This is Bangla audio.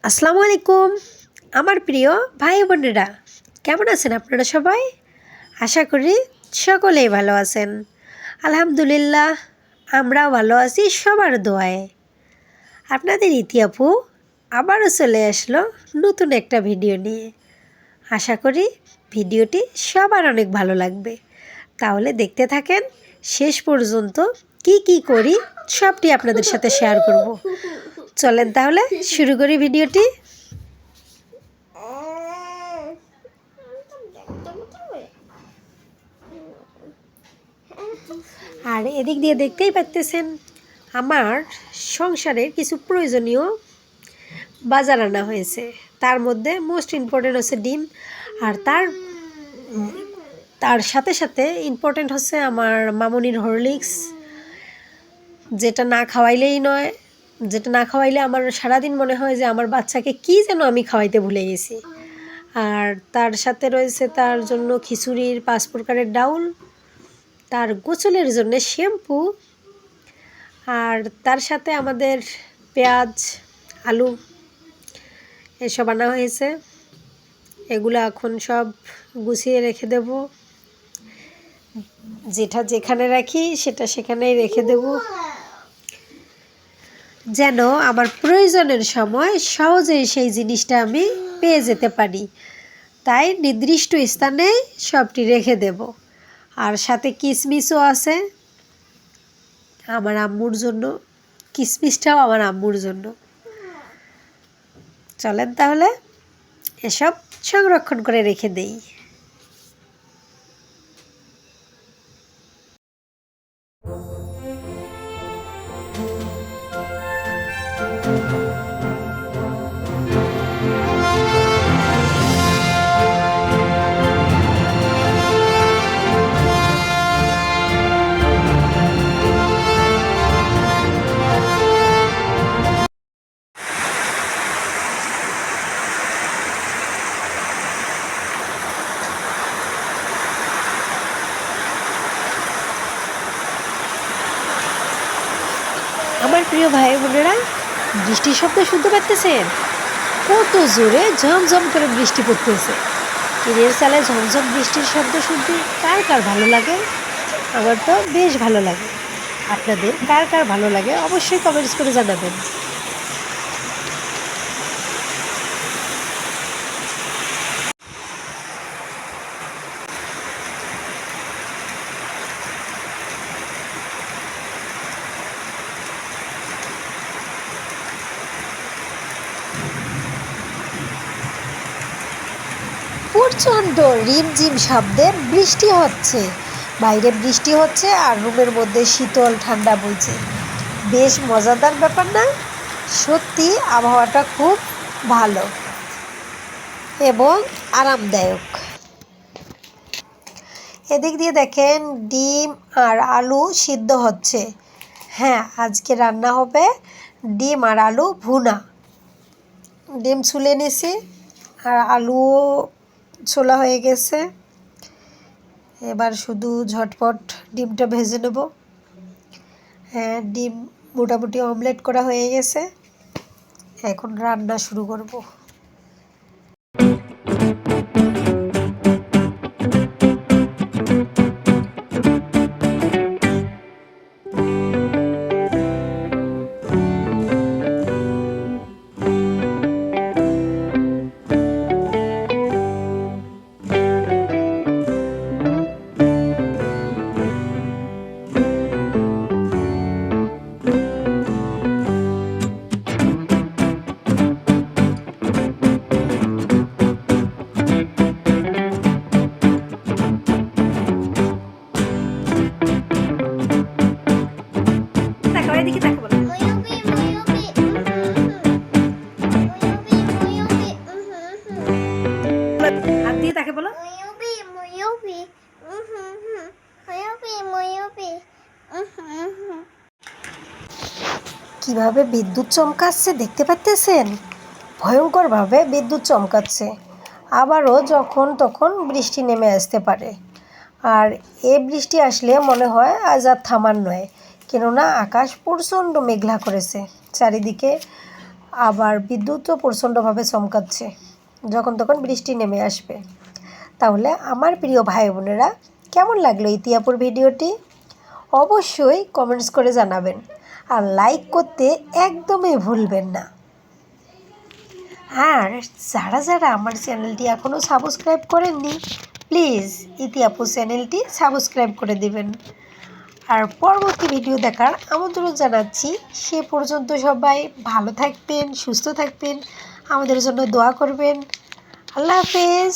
আসসালামু আলাইকুম আমার প্রিয় ভাই বোনেরা, কেমন আছেন আপনারা সবাই? আশা করি সকলেই ভালো আছেন। আলহামদুলিল্লাহ, আমরাও ভালো আছি সবার দোয়ায়। আপনাদের ইতি আপু আবারও চলে আসলো নতুন একটা ভিডিও নিয়ে। আশা করি ভিডিওটি সবার অনেক ভালো লাগবে। তাহলে দেখতে থাকেন শেষ পর্যন্ত। কি করি সবটি আপনাদের সাথে শেয়ার করব। চলেন তাহলে শুরু করি ভিডিওটি। আর এদিক দিয়ে দেখতেই পাচ্ছেন আমার সংসারের কিছু প্রয়োজনীয় বাজার আনা হয়েছে। তার মধ্যে মোস্ট ইম্পর্টেন্ট হচ্ছে ডিম, আর তার সাথে সাথে ইম্পর্টেন্ট হচ্ছে আমার মামুনির হরলিক্স, যেটা না খাওয়াইলেই নয়। যেটা না খাওয়াইলে আমার সারাদিন মনে হয় যে আমার বাচ্চাকে কী যেন আমি খাওয়াইতে ভুলে গেছি। আর তার সাথে রয়েছে তার জন্য খিচুড়ির 5 প্রকারের ডাউল, তার গোসলের জন্য শ্যাম্পু, আর তার সাথে আমাদের পেঁয়াজ, আলু এসব আনা হয়েছে। এগুলো এখন সব গুছিয়ে রেখে দেব। যেটা যেখানে রাখি সেটা সেখানেই রেখে দেব, যেন আমার প্রয়োজনের সময় সহজেই সেই জিনিসটা আমি পেয়ে যেতে পারি। তাই নির্দিষ্ট স্থানে সবটি রেখে দেব। আর সাথে কিশমিশও আছে আমার আম্মুর জন্য। কিশমিশটাও আমার আম্মুর জন্য। চলেন তাহলে এসব সংরক্ষণ করে রেখে দেই। আমার প্রিয় ভাই বোনেরা, বৃষ্টির শব্দ শুনতে পাচ্ছেন? কত জোরে ঝমঝম করে বৃষ্টি পড়তেছে। টিনের চালে ঝমঝম বৃষ্টির শব্দ শুনতে কার কার ভালো লাগে? আমার তো বেশ ভালো লাগে। আপনাদের কার কার ভালো লাগে অবশ্যই কমেন্টস করে জানাবেন। প্রচণ্ড রিমঝিম শব্দে বৃষ্টি হচ্ছে। বাইরে বৃষ্টি হচ্ছে আর রুমের মধ্যে শীতল ঠান্ডা বইছে। বেশ মজাদার ব্যাপার না? সত্যি আবহাওয়াটা খুব ভালো এবং আরামদায়ক। এদিক দিয়ে দেখেন ডিম আর আলু সিদ্ধ হচ্ছে। হ্যাঁ, আজকে রান্না হবে ডিম আর আলু ভুনা। ডিম ছুলে নিছি আর আলুও ছোলা হয়ে গেছে। এবার শুধু ঝটপট ডিমটা ভেজে নেব। হ্যাঁ, ডিম মোটামুটি অমলেট করা হয়ে গেছে। এখন রান্না শুরু করব। হাত দিয়ে তাকে বলো কিভাবে বিদ্যুৎ চমকাচ্ছে দেখতে পাচ্ছেন? ভয়ঙ্করভাবে বিদ্যুৎ চমকাচ্ছে। আবারও যখন তখন বৃষ্টি নেমে আসতে পারে। আর এই বৃষ্টি আসলে মনে হয় আজ আর থামার নয়, কেননা আকাশ প্রচণ্ড মেঘলা করেছে চারিদিকে, আবার বিদ্যুৎও প্রচণ্ডভাবে চমকাচ্ছে। যখন তখন বৃষ্টি নেমে আসবে। তাহলে আমার প্রিয় ভাই বোনেরা, কেমন লাগলো ইতিয়াপুর ভিডিওটি? অবশ্যই কমেন্টস করে জানাবেন, আর লাইক করতে একদমই ভুলবেন না। আর যারা যারা আমার চ্যানেলটি এখনও সাবস্ক্রাইব করেননি, প্লিজ ইতিয়াপু চ্যানেলটি সাবস্ক্রাইব করে দিবেন। আর পরবর্তী ভিডিও দেখার আমন্ত্রণ জানাচ্ছি। সে পর্যন্ত সবাই ভালো থাকবেন, সুস্থ থাকবেন, আমাদের জন্য দোয়া করবেন। আল্লাহ হাফেজ।